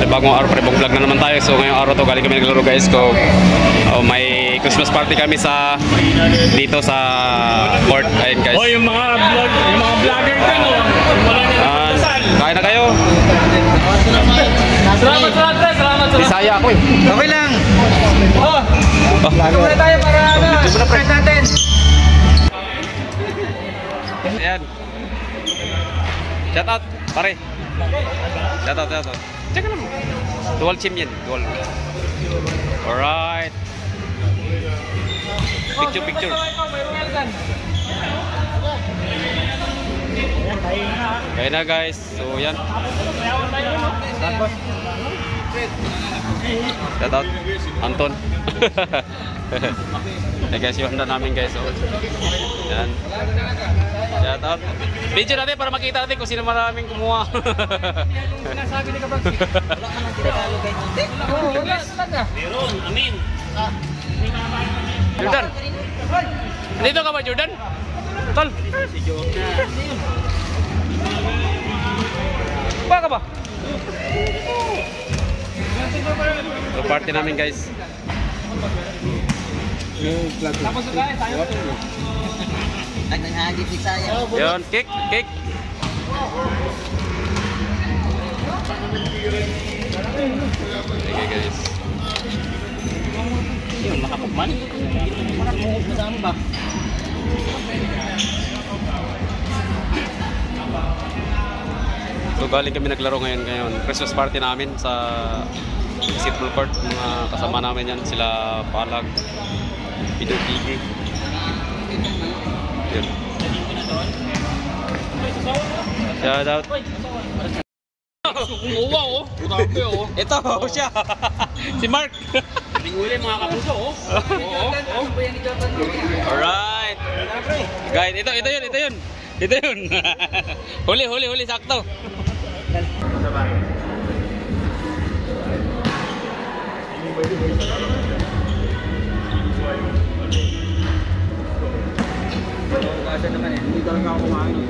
Bagong araw, bagong vlog na naman tayo. So ngayong araw to galing kami naglaro guys ko. May Christmas party kami sa dito sa court. Ayun guys. Oh, yung mga vlogger din oh. Kain na kayo. Salamat. Bisaya ako eh. Okay lang. Oh. Muna tayo para press natin. Ayan. Shout out, pare. Shout out. Check lang. Dual chim yan. Dual. Alright. Picture. Kaya na guys. So yan. Shout out Anton. Hey guys, yung handa namin guys. So, yan. Shout out. Video natin para makita natin kung sino maraming kumuha. Sinasabi ni Kapag. Wala ka nang tinalo guys. Wala talaga. Meron, amin. Jordan. Dito ka ba Jordan? Tol. Si Jordan. Ba ka ba? So party namin guys. Tapos tayo. Naghahagit ni saya. Yun, cake. Okay guys. Yun, nakapagman. Madami ba? So galing kami naglaro ngayon. Christmas party namin sa basketball court. Mga kasama namin yan, sila Palag, Pidugigi. Yun. Shout out. Kumuha oh. Grabe oh. Ito siya. Si Mark. Tingulin mga kapuso oh. Alright. Guys, ito yun. Huli sakto. Kasi naman eh, hindi talaga ako kumain eh.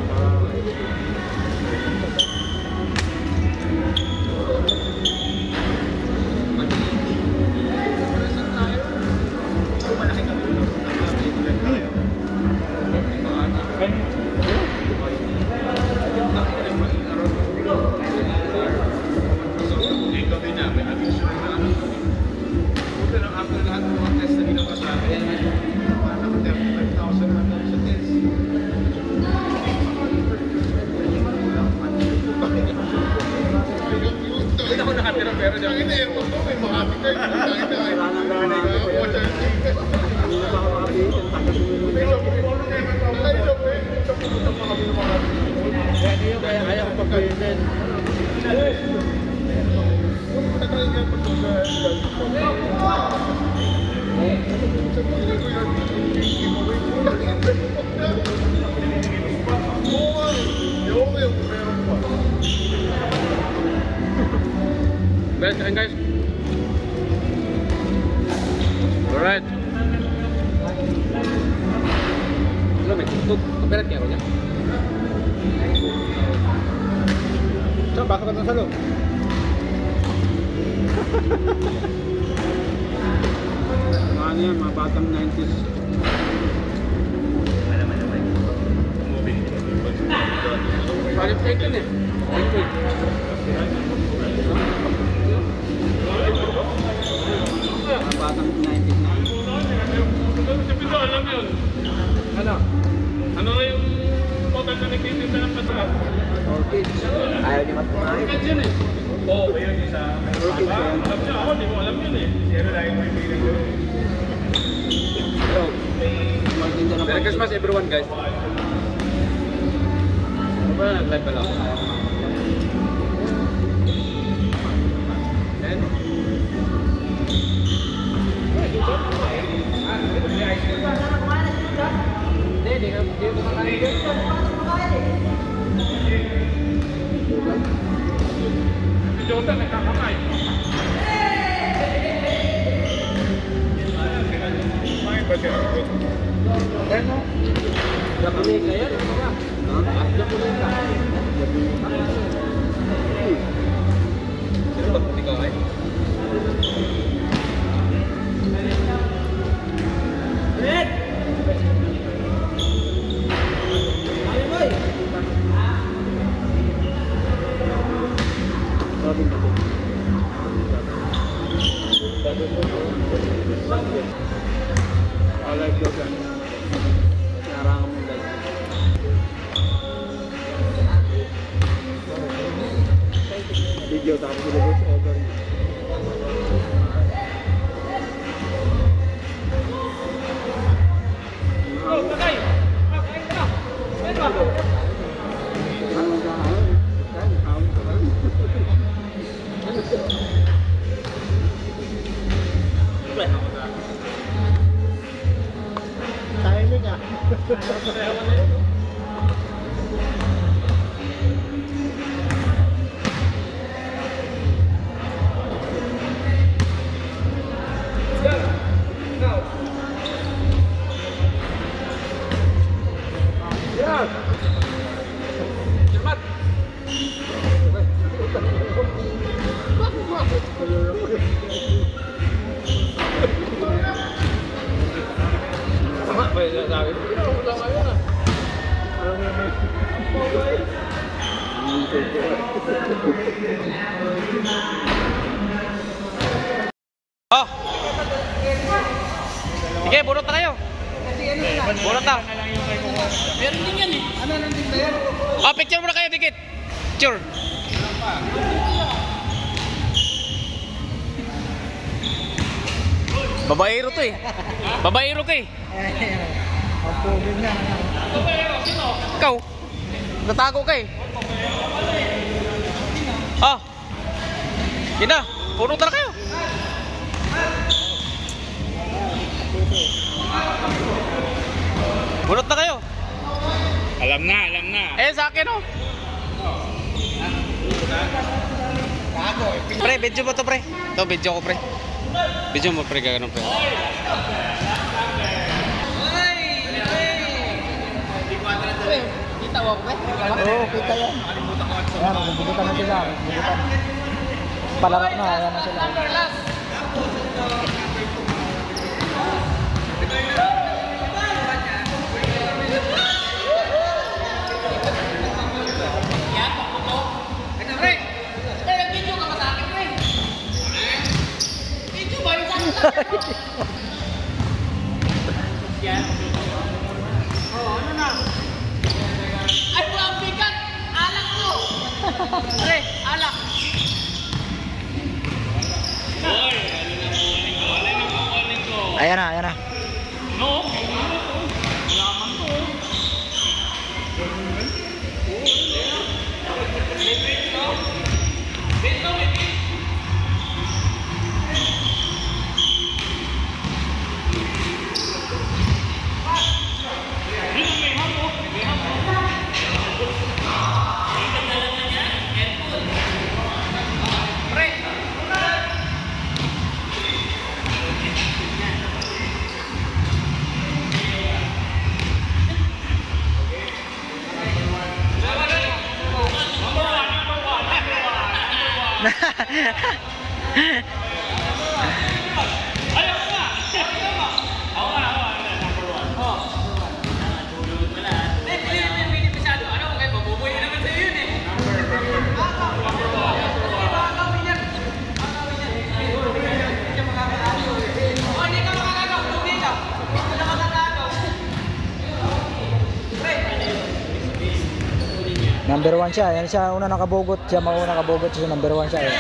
Guys. Alright. Belum ya? Tutup berat ya punya. Coba ke batang salo. Ano yan, mga batang 90s. Paling taken eh. Mga batang 90s na. Alam yun. Ano yung total na nagtitinda ng patalas? Orchids. Ayaw niya matumahin. Orchids yun eh. Oo, yun isa. Alam niya ako, di mo alam yun eh. Zero lang yung feeling ko. Hello. Merry Christmas everyone guys. Ano ba nag-live pa lang? Si Jordan nagkakamay. Sino ba? I like those guys. Video tapos ilabas over. Timing ah. Oh. Sige, bunot na kayo. Bunot na. Meron din yan eh. Ano nang din ba yan? Oh, picture muna kayo, dikit. Picture. Babaero to eh. Babaero ka eh. Mapugin na. Ikaw. Natago ka eh. Ah. Yun na. Bunot na kayo. Bunot na kayo. Alam na. Eh, sa akin oh. Pre, video mo to pre. Ito, video ko pre. Video mo pre, gano'n pre. Kita mo ba? Oo, kita yan. Ayan, magbubutan na sila. Magbubutan. Palaro na, ayan na sila. Ano na? Ay, ang bigat! Alak mo! Pre, alak! Ayan na, ayan na. No. Number 1 siya. Yan siya una nakabugot. Siya mauna nakabugot siya. Number 1 siya eh.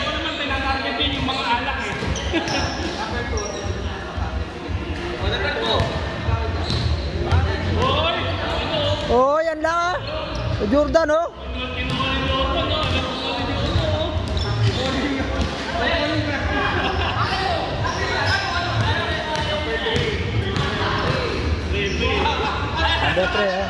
Oh, yan lang ah. Jordan oh. Number 3 eh.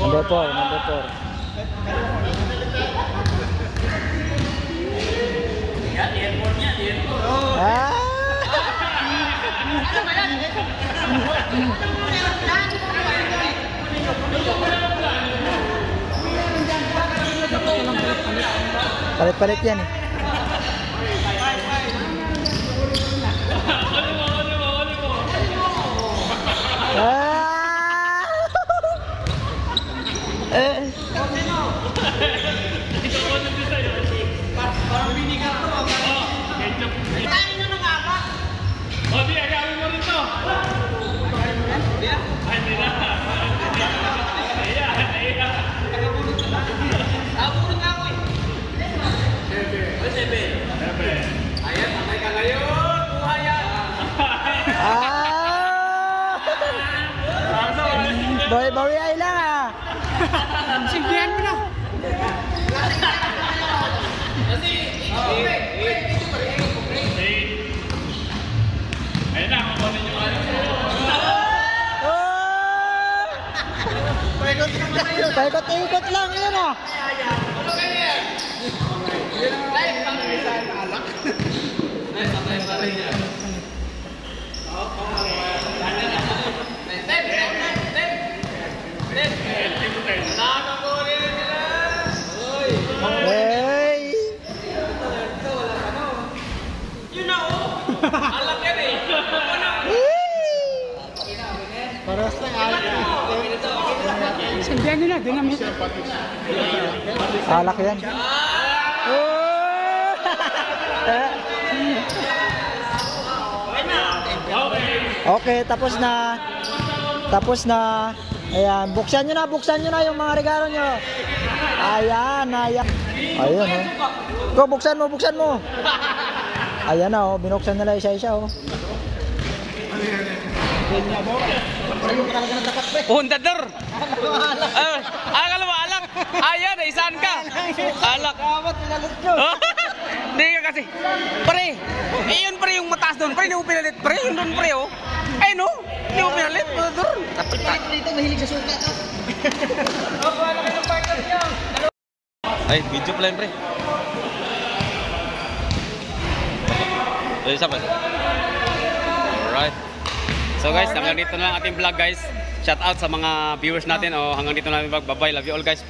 Number 4, number 4. Yan, airport niya, airport. Ah! Ano ba yan? Ano ba yan? Palit-palit yan eh. Ah! Eh. Kain na nga ba? O, di, agawin mo rin to. Ay, hindi na. Naiya. Nabulot nga ako eh. Sebe. Ayan, patay ka ngayon. Buhay yan. Ah! Bawi-bawi ay lang ah. Silbihan mo na. Ayun na, kukunin yung ano. Oh! Paikot-ikot lang yun ah. Hey! Alam yan eh. Paras lang alak. Silbihan nyo na, dinamit. Alak yan. Oh! Okay, tapos na. Tapos na. Ayan, buksan nyo na yung mga regalo nyo. Ayan, ayan. Ayan, oh. Go, buksan mo. Ayan na, oh. Binuksan nila isa-isa, oh. Hundador! Akala mo alak! Ayan, isaan ka! Alak! Hindi ka kasi. Pre! Iyon pre yung mataas doon. Pre, hindi mo pinalit. Pre, yun doon pre oh. Ay no! Hindi mo pinalit. Hundador! Dito, mahilig sa suka ka. Ay, video pala yun pre. Ay, isa pa. Alright. So guys, hanggang dito na lang ating vlog guys. Shout out sa mga viewers natin. Hanggang dito na lang vlog. Bye bye. Love you all guys.